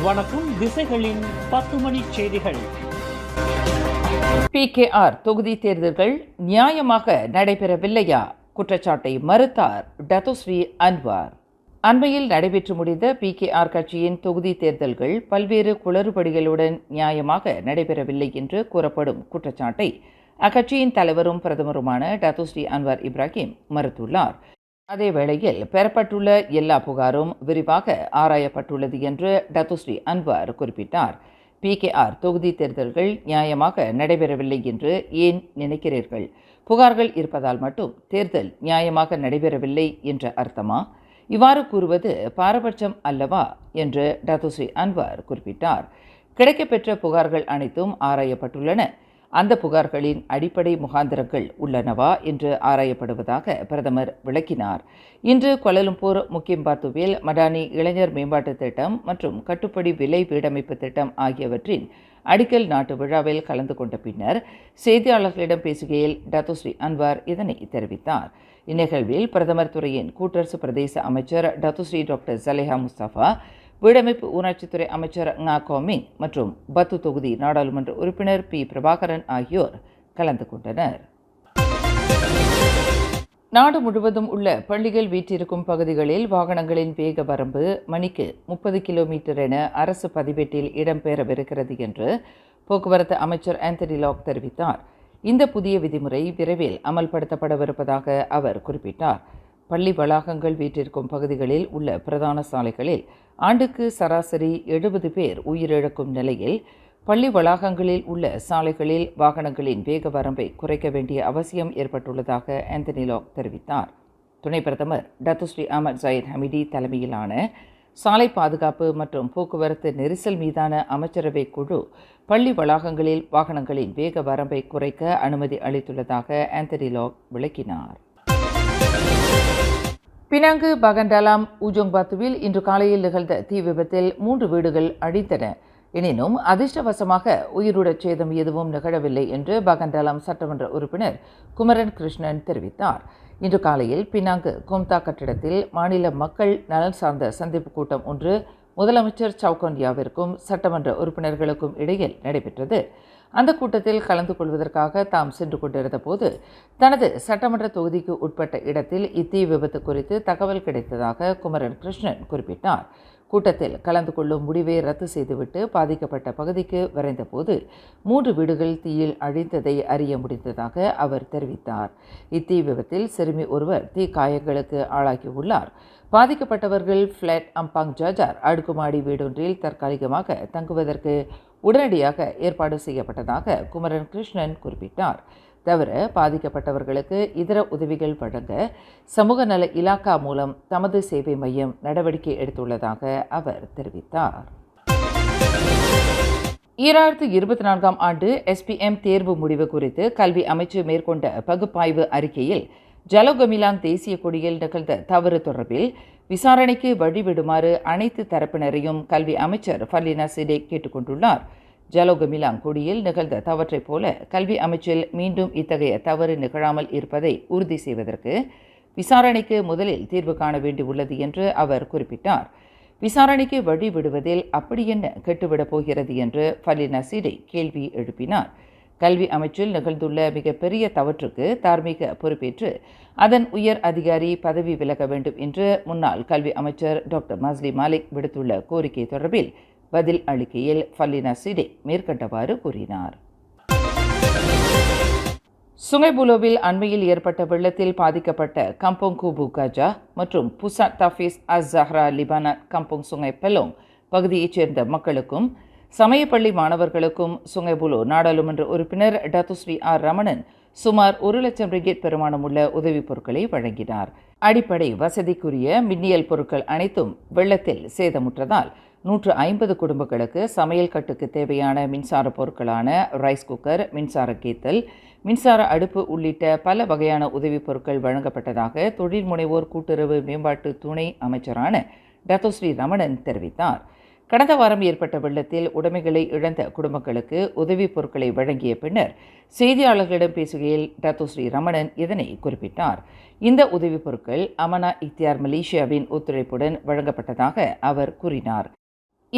வணக்கம். திசைகளின் 10 மணி செய்திகள். PKR தொகுதி தேர்தல்கள் நியாயமாக நடைபெறவில்லையா? குற்றச்சாட்டை மறுத்தார் டத்தோஸ்ரீ அன்வார். அண்மையில் நடைபெற்று முடிந்த PKR கட்சியின் தொகுதி தேர்தல்கள் பல்வேறு குளறுபடிகளுடன் நியாயமாக நடைபெறவில்லை என்று கூறப்படும் குற்றச்சாட்டை அக்கட்சியின் தலைவரும் பிரதமருமான டத்தோஸ்ரீ அன்வார் இப்ராஹிம் மறுத்துள்ளார். அதேவேளையில் பெறப்பட்டுள்ள எல்லா புகாரும் விரிவாக ஆராயப்பட்டுள்ளது என்று டத்தோஸ்ரீ அன்வார் குறிப்பிட்டார். PKR தொகுதி தேர்தல்கள் நியாயமாக நடைபெறவில்லை என்று ஏன் நினைக்கிறீர்கள்? புகார்கள் இருப்பதால் மட்டும் தேர்தல் நியாயமாக நடைபெறவில்லை என்ற அர்த்தமா? இவ்வாறு கூறுவது பாரபட்சம் அல்லவா என்று டத்தோஸ்ரீ அன்வார் குறிப்பிட்டார். கிடைக்கப்பெற்ற புகார்கள் அனைத்தும் ஆராயப்பட்டுள்ளன. அந்த புகார்களின் அடிப்படை முகாந்திரங்கள் உள்ளனவா என்று ஆராயப்படுவதாக பிரதமர் விளக்கினார். இன்று கோலாலம்பூர் முக்கிம்பாத்துவில் மடானி இளைஞர் மேம்பாட்டு திட்டம் மற்றும் கட்டுப்படி விலை வீடமைப்பு திட்டம் ஆகியவற்றின் அடிக்கல் நாட்டு விழாவில் கலந்து கொண்ட பின்னர் செய்தியாளர்களிடம் பேசுகையில் டத்தோஸ்ரீ அன்வார் இதனை தெரிவித்தார். இந்நிகழ்வில் பிரதமர் துறையின் கூட்டரசு பிரதேச அமைச்சர் டத்தோஸ்ரீ டாக்டர் ஜலேஹா முஸ்தபா, வீடமைப்பு ஊராட்சித்துறை அமைச்சர் ngா கோமிங் மற்றும் பத்து தொகுதி நாடாளுமன்ற உறுப்பினர் P பிரபாகரன் ஆகியோர் கலந்து கொண்டனர். நாடு முழுவதும் உள்ள பள்ளிகள் வீற்றிருக்கும் பகுதிகளில் வாகனங்களின் வேக வரம்பு மணிக்கு 30 கிலோமீட்டர் என அரசு பதிவேட்டில் இடம்பெறவிருக்கிறது என்று போக்குவரத்து அமைச்சர் ஆந்தனி லாக் தெரிவித்தார். இந்த புதிய விதிமுறை விரைவில் அமல்படுத்தப்படவிருப்பதாக அவர் குறிப்பிட்டார். பள்ளி வளாகங்கள் வீற்றிருக்கும் பகுதிகளில் உள்ள பிரதான சாலைகளில் ஆண்டுக்கு சராசரி 70 பேர் உயிரிழக்கும் நிலையில் பள்ளி வளாகங்களில் உள்ள சாலைகளில் வாகனங்களின் வேக வரம்பை குறைக்க வேண்டிய அவசியம் ஏற்பட்டுள்ளதாக ஆந்தனி லாக் தெரிவித்தார். துணை பிரதமர் டத்தோஸ்ரீ அஹ்மத் ஜயீத் ஹமிடி தலைமையிலான சாலை பாதுகாப்பு மற்றும் போக்குவரத்து நெரிசல் மீதான அமைச்சரவை குழு பள்ளி வளாகங்களில் வாகனங்களின் வேக வரம்பை குறைக்க அனுமதி அளித்துள்ளதாக ஆந்தனி லாக் விளக்கினார். பினாங்கு பகண்டாலாம் ஊஜோங்பாத்துவில் இன்று காலையில் நிகழ்ந்த தீ விபத்தில் 3 வீடுகள் அழிந்தன. எனினும் அதிர்ஷ்டவசமாக உயிருடச் சேதம் எதுவும் நிகழவில்லை என்று பகண்டாலாம் சட்டமன்ற உறுப்பினர் குமரன் கிருஷ்ணன் தெரிவித்தார். இன்று காலையில் பினாங்கு கோம்தா கட்டிடத்தில் மாநில மக்கள் நலன் சார்ந்த சந்திப்பு கூட்டம் ஒன்று முதலமைச்சர் சவுகோண்டியாவிற்கும் சட்டமன்ற உறுப்பினர்களுக்கும் இடையில் நடைபெற்றது. அந்த கூட்டத்தில் கலந்து கொள்வதற்காக தாம் சென்று கொண்டிருந்த போது தனது சட்டமன்ற தொகுதிக்கு உட்பட்ட இடத்தில் இத்தீ விபத்து குறித்து தகவல் கிடைத்ததாக குமரன் கிருஷ்ணன் குறிப்பிட்டார். கூட்டத்தில் கலந்து கொள்ளும் முடிவை ரத்து செய்துவிட்டு பாதிக்கப்பட்ட பகுதிக்கு விரைந்தபோது 3 வீடுகள் தீயில் அழிந்ததை அறிய முடிந்ததாக அவர் தெரிவித்தார். இத்தீ விபத்தில் சிறுமி ஒருவர் தீ காயங்களுக்கு ஆளாகியுள்ளார். பாதிக்கப்பட்டவர்கள் ஃபிளாட் அம்பாங் ஜாஜார் அடுக்குமாடி வீடொன்றில் தற்காலிகமாக தங்குவதற்கு உடனடியாக ஏற்பாடு செய்யப்பட்டதாக குமரன் கிருஷ்ணன் குறிப்பிட்டார். தவிர பாதிக்கப்பட்டவர்களுக்கு இதர உதவிகள் வழங்க சமூக நல இலாக்கா மூலம் தமது சேவை மையம் நடவடிக்கை எடுத்துள்ளதாக அவர் தெரிவித்தார். 2024ஆம் ஆண்டு SPM தேர்வு முடிவு குறித்து கல்வி அமைச்சு மேற்கொண்ட பகுப்பாய்வு அறிக்கையில் ஜலோகமிலாங் தேசிய கொடியில் நிகழ்ந்த தவறு தொடர்பில் விசாரணைக்கு வழிவிடுமாறு அனைத்து தரப்பினரையும் கல்வி அமைச்சர் ஃபர்லினா சிடேக் கேட்டுக்கொண்டுள்ளார். ஜலோகமிலாங் கொடியில் நிகழ்ந்த தவற்றைப் போல கல்வி அமைச்சில் மீண்டும் இத்தகைய தவறு நிகழாமல் இருப்பதை உறுதி செய்வதற்கு விசாரணைக்கு முதலில் தீர்வு காண வேண்டியுள்ளது என்று அவர் குறிப்பிட்டார். விசாரணைக்கு வழி விடுவதில் அப்படி என்ன கெட்டுவிடப் போகிறது என்று ஃபர்லினா சிடேக் கேள்வி எழுப்பினார். கல்வி அமைச்சில் நிகழ்ந்துள்ள மிகப்பெரிய தவற்றுக்கு தார்மீக பொறுப்பேற்று அதன் உயர் அதிகாரி பதவி விலக வேண்டும் என்று முன்னாள் கல்வி அமைச்சர் டாக்டர் மஸ்லி மாலிக் விடுத்துள்ள கோரிக்கை தொடர்பில் பதில் அளிக்கையில் ஃபர்லினா சிடேக் மேற்கண்டவாறு கூறினார். சுங்கைபுலோவில் அண்மையில் ஏற்பட்ட வெள்ளத்தில் பாதிக்கப்பட்ட கம்போங் கூபு கஜா மற்றும் புசாட் தஃபீஸ் அஸ் ஜஹ்ரா லிபானாத் கம்போங் சுங்கை பெலோங் பகுதியைச் சேர்ந்த மக்களுக்கும் சமயப்பள்ளி மாணவர்களுக்கும் சுங்கைபுலோ நாடாளுமன்ற உறுப்பினர் டத்தோஸ்ரீ ஆர் ரமணன் சுமார் 1 லட்சம் ரிங்கிட் பெறுமானமுள்ள உதவிப் பொருட்களை வழங்கினார். அடிப்படை வசதிக்குரிய மின்னியல் பொருட்கள் அனைத்தும் வெள்ளத்தில் சேதமுற்றதால் 150 குடும்பங்களுக்கு சமையல் கட்டுக்கு தேவையான மின்சார பொருட்களான ரைஸ் குக்கர், மின்சார கேத்தல், மின்சார அடுப்பு உள்ளிட்ட பல வகையான உதவிப் பொருட்கள் வழங்கப்பட்டதாக தொழில் முனைவோர் கூட்டுறவு மேம்பாட்டு துணை அமைச்சரான டத்தோஸ்ரீ ரமணன் தெரிவித்தார். கடந்த வாரம் ஏற்பட்ட வெள்ளத்தில் உடைமைகளை இழந்த குடும்பங்களுக்கு உதவிப் பொருட்களை வழங்கிய பின்னர் செய்தியாளர்களிடம் பேசுகையில் டத்தோஸ்ரீ ரமணன் இதனை குறிப்பிட்டார். இந்த உதவிப் பொருட்கள் அமனா இக்தியார் மலேசியாவின் ஒத்துழைப்புடன் வழங்கப்பட்டதாக அவர் கூறினார்.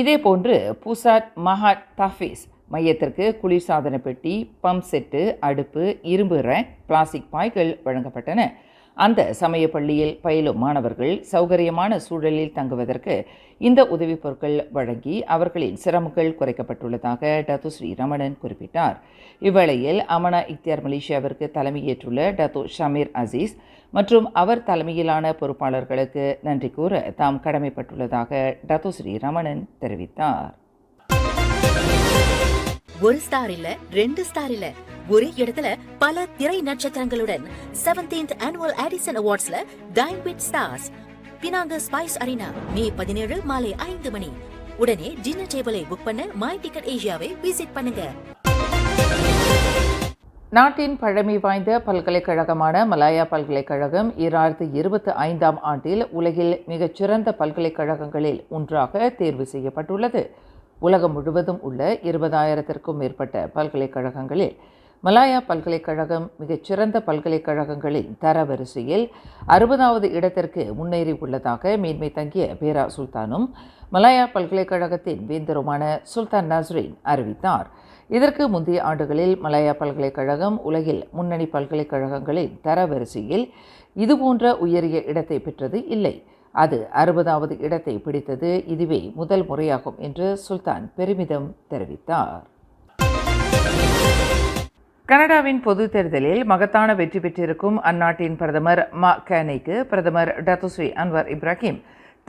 இதேபோன்று பூசாட் மஹாட் தஃபீஸ் மையத்திற்கு குளிர்சாதன பெட்டி, பம்ப் செட்டு, அடுப்பு, இரும்பு ரேக், பிளாஸ்டிக் பாய்கள் வழங்கப்பட்டன. அந்த சமய பள்ளியில் பயிலும் மாணவர்கள் சௌகரியமான சூழலில் தங்குவதற்கு இந்த உதவிப் பொருட்கள் வழங்கி அவர்களின் சிரமங்கள் குறைக்கப்பட்டுள்ளதாக டத்தோ ஸ்ரீ ரமணன் குறிப்பிட்டார். இவ்வேளையில் அமனா இக்தியார் மலேசியாவிற்கு தலைமையேற்றுள்ள டத்தோ ஷமீர் அசீஸ் மற்றும் அவர் தலைமையிலான பொறுப்பாளர்களுக்கு நன்றி கூற தாம் கடமைப்பட்டுள்ளதாக டத்தோ ஸ்ரீ ரமணன் தெரிவித்தார். ஒரு ஸ்டார் இல்ல, 2 ஸ்டார் இல்ல, ஒரே இடத்துல பல திரை நட்சத்திரங்களுடன் 17th Annual Edison Awardsல Dine with Stars. Penang spice arena May 17 மாலை 5 மணி. உடனே டின்னர் டேபிளை புக் பண்ண மை டிக்கெட் ஏசியாவை விசிட் பண்ணுங்க. நாட்டின் பழமை வாய்ந்த பல்கலைக்கழகமான மலாயா பல்கலைக்கழகம் 2025ஆம் ஆண்டில் உலகில் மிகச்சிறந்த பல்கலைக்கழகங்களில் ஒன்றாக தேர்வு செய்யப்பட்டுள்ளது. உலகம் முழுவதும் உள்ள 20,000க்கும் மேற்பட்ட பல்கலைக்கழகங்களில் மலாயா பல்கலைக்கழகம் மிகச்சிறந்த பல்கலைக்கழகங்களின் தரவரிசையில் 60வது இடத்திற்கு முன்னேறி உள்ளதாக மேன்மை தங்கிய பேரா சுல்தானும் மலாயா பல்கலைக்கழகத்தின் வேந்தருமான சுல்தான் நஸ்ரின் அறிவித்தார். இதற்கு முந்தைய ஆண்டுகளில் மலாயா பல்கலைக்கழகம் உலகில் முன்னணி பல்கலைக்கழகங்களின் தரவரிசையில் இதுபோன்ற உயரிய இடத்தை பெற்றது இல்லை. அது 60வது இடத்தை பிடித்தது இதுவே முதல் முறையாகும் என்று சுல்தான் பெருமிதம் தெரிவித்தார். கனடாவின் பொதுத் தேர்தலில் மகத்தான வெற்றி பெற்றிருக்கும் அந்நாட்டின் பிரதமர் கேனிக்கு பிரதமர் டத்தோ ஸ்ரீ அன்வர் இப்ராஹிம்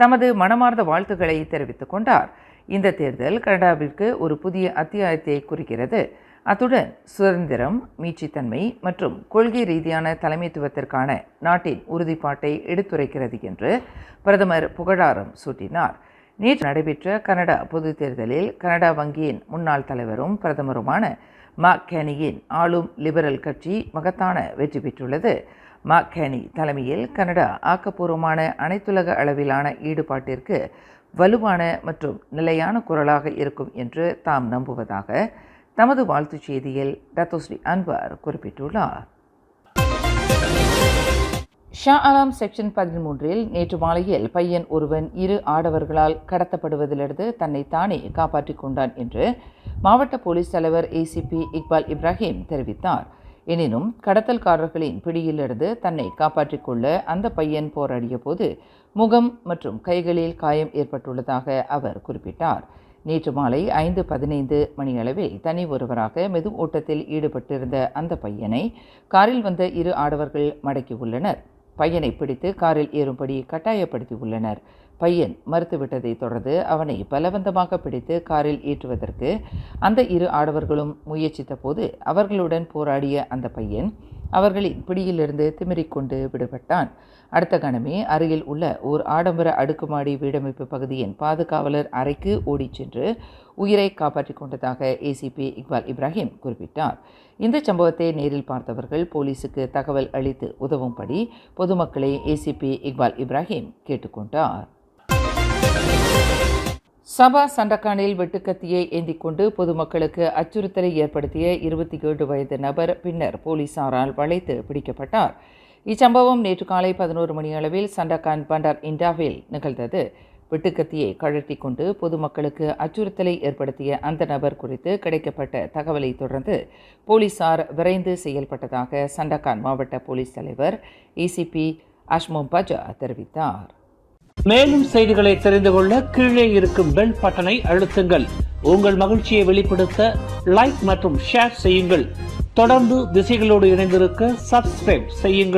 தமது மனமார்ந்த வாழ்த்துக்களை தெரிவித்துக் கொண்டார். இந்த தேர்தல் கனடாவிற்கு ஒரு புதிய அத்தியாயத்தை குறிக்கிறது. அத்துடன் சுதந்திரம், மீட்சித்தன்மை மற்றும் கொள்கை ரீதியான தலைமைத்துவத்திற்கான நாட்டின் உறுதிப்பாட்டை எடுத்துரைக்கிறது என்று பிரதமர் புகழாரம் சூட்டினார். நேற்று நடைபெற்ற கனடா பொதுத் தேர்தலில் கனடா வங்கியின் முன்னாள் தலைவரும் பிரதமருமான கேனியின் ஆளும் லிபரல் கட்சி மகத்தான வெற்றி பெற்றுள்ளது. கேனி தலைமையில் கனடா ஆக்கப்பூர்வமான அனைத்துலக அளவிலான ஈடுபாட்டிற்கு வலுவான மற்றும் நிலையான குரலாக இருக்கும் என்று தாம் நம்புவதாக தமது வாழ்த்துச் செய்தியில் டத்தோ ஸ்ரீ அன்வர் குறிப்பிட்டுள்ளார். ஷா ஆலம் செக்ஷன் 13இல் நேற்று மாலையில் பையன் ஒருவன் 2 ஆடவர்களால் கடத்தப்படுவதிலிருந்து தன்னை தானே காப்பாற்றிக் கொண்டான் என்று மாவட்ட போலீஸ் தலைவர் ACP இக்பால் இப்ராஹிம் தெரிவித்தார். எனினும் கடத்தல்காரர்களின் பிடியிலிருந்து தன்னை காப்பாற்றிக் கொள்ள அந்த பையன் போராடிய போது முகம் மற்றும் கைகளில் காயம் ஏற்பட்டுள்ளதாக அவர் குறிப்பிட்டார். நேற்று மாலை 5:15 மணியளவில் தனி ஒருவராக மெது ஓட்டத்தில் ஈடுபட்டிருந்த அந்த பையனை காரில் வந்த 2 ஆடவர்கள் மடக்கியுள்ளனர். பையனை பிடித்து காரில் ஏறும்படி கட்டாயப்படுத்தியுள்ளனர். பையன் மறுத்துவிட்டதை தொடர்ந்து அவனை பலவந்தமாக பிடித்து காரில் ஏற்றுவதற்கு அந்த 2 ஆடவர்களும் முயற்சித்த போது அவர்களுடன் போராடிய அந்த பையன் அவர்களின் பிடியிலிருந்து திமிரிக்கொண்டு விடுபட்டான். அடுத்த கணமே அருகில் உள்ள ஓர் ஆடம்பர அடுக்குமாடி வீடமைப்பு பகுதியின் பாதுகாவலர் அறைக்கு ஓடிச் சென்று உயிரை காப்பாற்றிக் கொண்டதாக ACP இக்பால் இப்ராஹிம் குறிப்பிட்டார். இந்த சம்பவத்தை நேரில் பார்த்தவர்கள் போலீசுக்கு தகவல் அளித்து உதவும்படி பொதுமக்களை ACP இக்பால் இப்ராஹிம் கேட்டுக்கொண்டார். சபா சண்டக்கானில் வெட்டுக்கத்தியை ஏந்திக் கொண்டு பொதுமக்களுக்கு அச்சுறுத்தலை ஏற்படுத்திய 27 வயது நபர் பின்னர் போலீசாரால் வளைத்து பிடிக்கப்பட்டார். இச்சம்பவம் நேற்று காலை 11 மணியளவில் சண்டக்கான் பண்டார் இண்டாவில் நிகழ்ந்தது. வெட்டுக்கத்தியை கழற்றி கொண்டு பொதுமக்களுக்கு அச்சுறுத்தலை ஏற்படுத்திய அந்த நபர் குறித்து கிடைக்கப்பட்ட தகவலை தொடர்ந்து போலீசார் விரைந்து செயல்பட்டதாக சண்டக்கான் மாவட்ட போலீஸ் தலைவர் ACP அஷ்மோம் பஜா தெரிவித்தார். மேலும் செய்திகளை தெரிந்து கொள்ள கீழே இருக்கும் பெல் பட்டனை அழுத்துங்கள். உங்கள் மகிழ்ச்சியை வெளிப்படுத்த லைக் மற்றும் ஷேர் செய்யுங்கள். தொடர்ந்து திசைகளோடு இணைந்திருக்க சப்ஸ்கிரைப் செய்யுங்கள்.